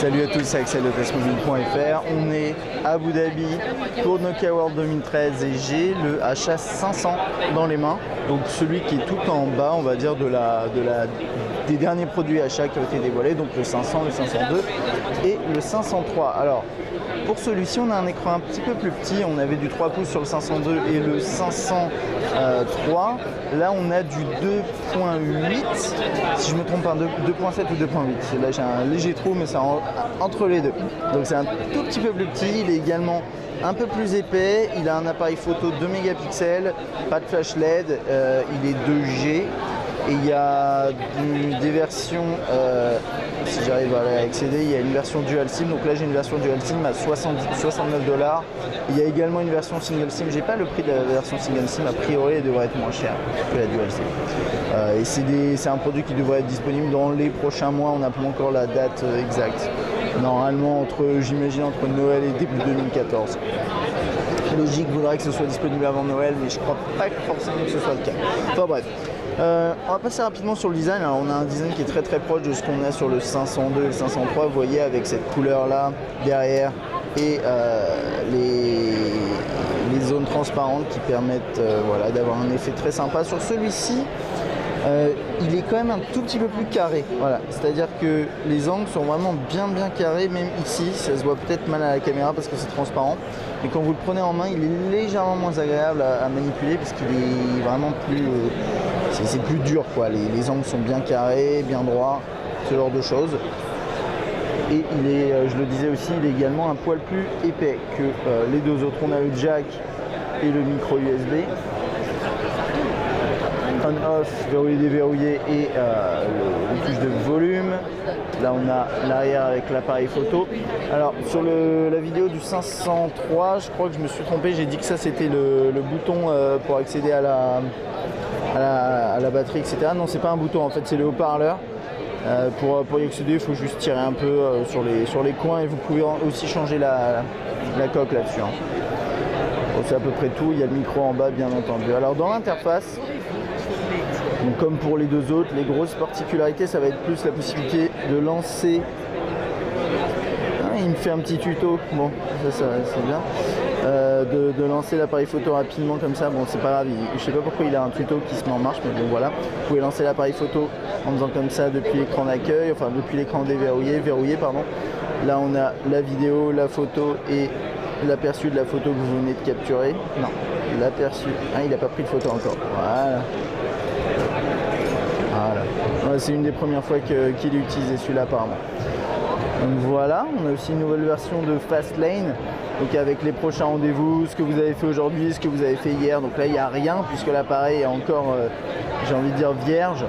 Salut à tous, c'est Axel de Testmobile.fr. On est à Abu Dhabi pour Nokia World 2013 et j'ai le HA500 dans les mains. Donc celui qui est tout en bas, on va dire, des derniers produits HA qui ont été dévoilés. Donc le 500, le 502 et le 503. Alors pour celui-ci, on a un écran un petit peu plus petit. On avait du 3 pouces sur le 502 et le 503. Là, on a du 2.8. Si je me trompe pas, 2.7 ou 2.8. Là, j'ai un léger trou, mais c'est entre les deux. Donc, c'est un tout petit peu plus petit. Il est également un peu plus épais. Il a un appareil photo 2 mégapixels, pas de flash LED. Il est 2G. Et il y a des versions, si j'arrive à accéder, il y a une version dual SIM. Donc là j'ai une version dual SIM à 69$. Il y a également une version single SIM. J'ai pas le prix de la version single SIM, a priori elle devrait être moins chère que la dual SIM. Et c'est un produit qui devrait être disponible dans les prochains mois. On n'a pas encore la date exacte. Normalement j'imagine entre Noël et début 2014. Logique voudrait que ce soit disponible avant Noël, mais je crois pas forcément que ce soit le cas. Enfin bref. On va passer rapidement sur le design. Alors, on a un design qui est très proche de ce qu'on a sur le 502 et le 503. Vous voyez avec cette couleur là derrière et les zones transparentes qui permettent voilà, d'avoir un effet très sympa. Sur celui-ci, il est quand même un tout petit peu plus carré. Voilà. C'est-à-dire que les angles sont vraiment bien carrés, même ici. Ça se voit peut-être mal à la caméra parce que c'est transparent. Mais quand vous le prenez en main, il est légèrement moins agréable à manipuler parce qu'il est vraiment plus... c'est plus dur, quoi. Les angles sont bien carrés, bien droits, ce genre de choses. Et il est, je le disais aussi, il est également un poil plus épais que les deux autres. On a le jack et le micro USB. On-off, verrouillé, déverrouillé et le touche de volume. Là on a l'arrière avec l'appareil photo. Alors sur la vidéo du 503, je crois que je me suis trompé, j'ai dit que ça c'était le bouton pour accéder à la batterie, etc. Non, c'est pas un bouton, en fait c'est le haut-parleur. Pour y accéder, il faut juste tirer un peu sur les coins et vous pouvez aussi changer la coque là-dessus. Hein. Bon, c'est à peu près tout, il y a le micro en bas bien entendu. Alors dans l'interface, donc comme pour les deux autres, les grosses particularités, ça va être plus la possibilité de lancer. Il me fait un petit tuto, bon, ça c'est bien. De lancer l'appareil photo rapidement comme ça, bon c'est pas grave, je sais pas pourquoi il a un tuto qui se met en marche, mais bon voilà. Vous pouvez lancer l'appareil photo en faisant comme ça depuis l'écran d'accueil, enfin depuis l'écran verrouillé pardon. Là on a la vidéo, la photo et l'aperçu de la photo que vous venez de capturer. Non, l'aperçu, ah il a pas pris de photo encore, voilà. Ouais, c'est une des premières fois qu'il utilisait celui-là apparemment. Donc voilà, on a aussi une nouvelle version de Fastlane, donc avec les prochains rendez-vous, ce que vous avez fait aujourd'hui, ce que vous avez fait hier. Donc là il n'y a rien puisque l'appareil est encore, j'ai envie de dire, vierge.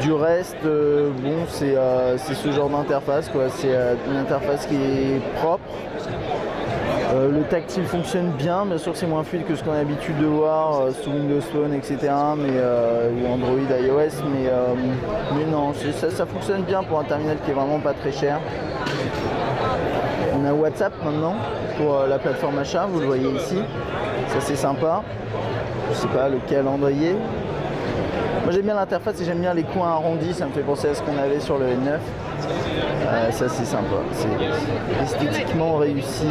Du reste, bon c'est ce genre d'interface, quoi. C'est une interface qui est propre. Le tactile fonctionne bien sûr c'est moins fluide que ce qu'on a l'habitude de voir sous Windows Phone, etc. Ou Android, iOS, mais non, ça fonctionne bien pour un terminal qui est vraiment pas très cher. On a WhatsApp maintenant pour la plateforme achat, vous le voyez ici, ça c'est sympa. Je sais pas, le calendrier. Moi j'aime bien l'interface et j'aime bien les coins arrondis, ça me fait penser à ce qu'on avait sur le N9. Ça c'est sympa, c'est esthétiquement réussi.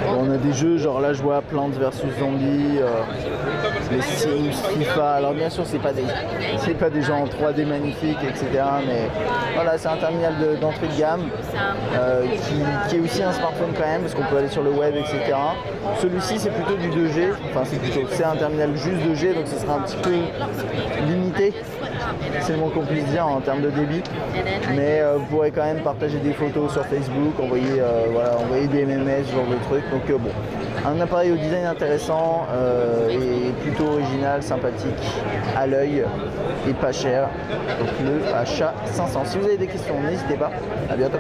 Bon, on a des jeux genre là je vois Plants vs Zombies, les Sims, FIFA. Alors bien sûr c'est pas des gens en 3D magnifiques, etc. Mais voilà, c'est un terminal d'entrée de gamme qui est aussi un smartphone quand même parce qu'on peut aller sur le web, etc. Celui-ci c'est plutôt du 2G, enfin c'est un terminal juste 2G, donc ce sera un petit peu limité. C'est le moins qu'on puisse dire en termes de débit, mais vous pourrez quand même partager des photos sur Facebook, envoyer des MMS, ce genre de trucs. Donc bon, un appareil au design intéressant et plutôt original, sympathique à l'œil et pas cher. Donc le HA500. Si vous avez des questions, n'hésitez pas. À bientôt.